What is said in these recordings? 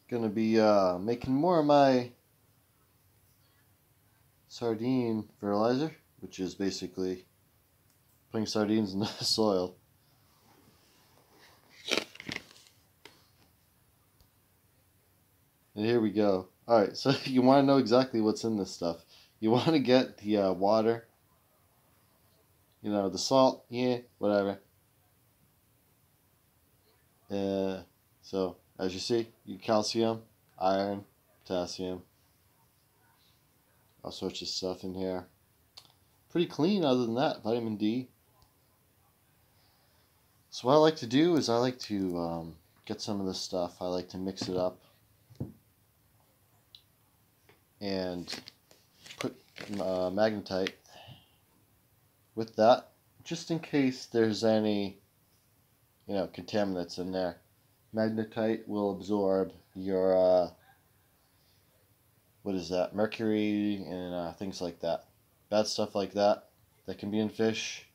Gonna be making more of my sardine fertilizer, which is basically putting sardines in the soil. And here we go. Alright, so you want to know exactly what's in this stuff. You want to get the water, the salt, yeah, whatever. So, as you see, calcium, iron, potassium, all sorts of stuff in here. Pretty clean other than that, vitamin D. So what I like to do is I like to get some of this stuff. I like to mix it up and put magnetite with that, just in case there's any, contaminants in there. Magnetite will absorb your, what is that, mercury and things like that. Bad stuff like that can be in fish,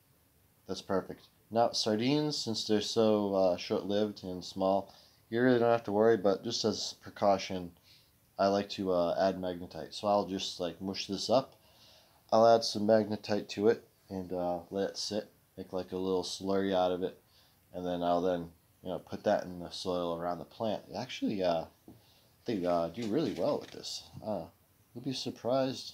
that's perfect. Now, sardines, since they're so short-lived and small, you really don't have to worry, but just as precaution, I like to add magnetite. So I'll just like mush this up. I'll add some magnetite to it and let it sit, make like a little slurry out of it, and then I'll put that in the soil around the plant. Actually, they do really well with this. You'll be surprised.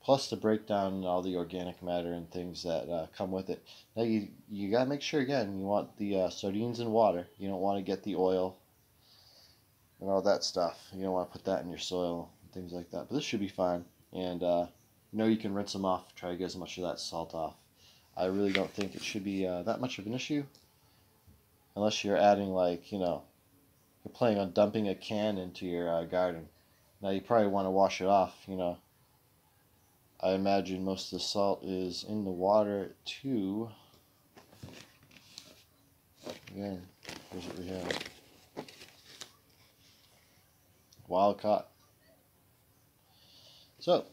Plus the breakdown and all the organic matter and things that come with it. Now you gotta make sure again you want the sardines in water. You don't want to get the oil and all that stuff. You don't want to put that in your soil and things like that. But this should be fine. And you can rinse them off. Try to get as much of that salt off. I really don't think it should be that much of an issue, unless you're adding you're planning on dumping a can into your garden. Now you probably want to wash it off. I imagine most of the salt is in the water too. Again, here's what we have. Wild caught. So,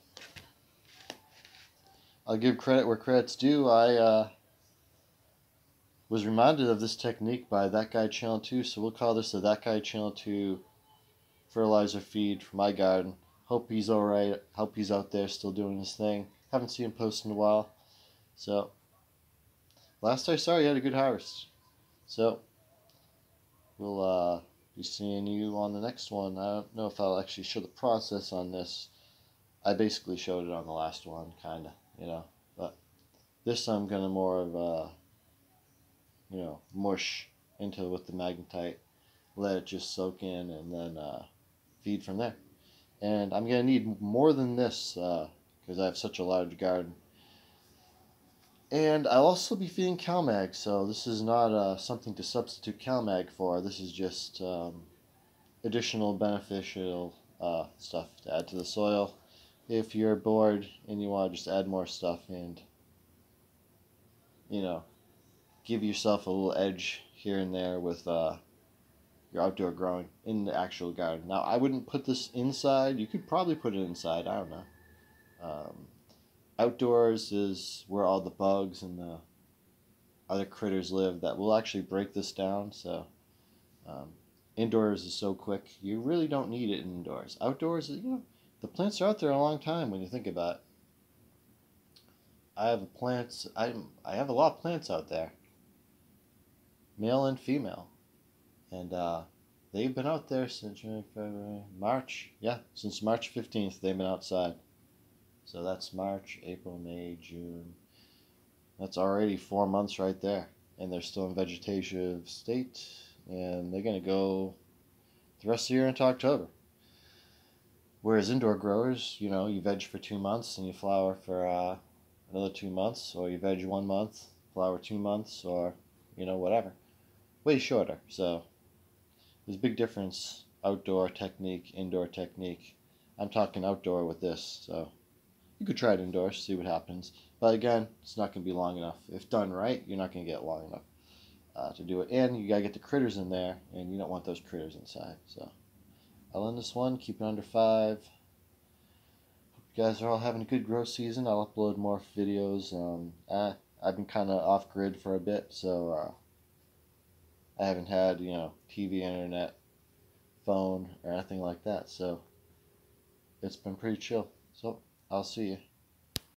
I'll give credit where credit's due. I was reminded of this technique by ThatGuy Channel 2, so we'll call this the ThatGuy Channel 2 fertilizer feed for my garden. Hope he's alright. Hope he's out there still doing his thing. Haven't seen him post in a while. So, last I saw, he had a good harvest. So, we'll be seeing you on the next one. I don't know if I'll actually show the process on this. I basically showed it on the last one, kind of, But this I'm going to more of, mush into with the magnetite. Let it just soak in and then feed from there. And I'm going to need more than this because I have such a large garden. And I'll also be feeding CalMag, so this is not something to substitute CalMag for. This is just additional beneficial stuff to add to the soil. If you're bored and you want to just add more stuff and, give yourself a little edge here and there with your outdoor growing in the actual garden. Now, I wouldn't put this inside. You could probably put it inside. I don't know. Outdoors is where all the bugs and the other critters live that will actually break this down. So indoors is so quick. You really don't need it indoors. Outdoors, the plants are out there a long time when you think about it. I have plants. I have a lot of plants out there, male and female, and they've been out there since February, March. Yeah, since March 15th they've been outside. So that's March, April, May, June. That's already 4 months right there. And they're still in vegetative state. And they're going to go the rest of the year into October. Whereas indoor growers, you veg for 2 months and you flower for another 2 months. Or you veg 1 month, flower 2 months, or, whatever. Way shorter. So there's a big difference, outdoor technique, indoor technique. I'm talking outdoor with this, so you could try it indoors, see what happens. But again, it's not going to be long enough. If done right, you're not going to get long enough to do it. And you got to get the critters in there, and you don't want those critters inside. So I'll end this one, keep it under 5. Hope you guys are all having a good grow season. I'll upload more videos. I've been kind of off grid for a bit, so I haven't had, TV, internet, phone or anything like that. So it's been pretty chill. So I'll see you.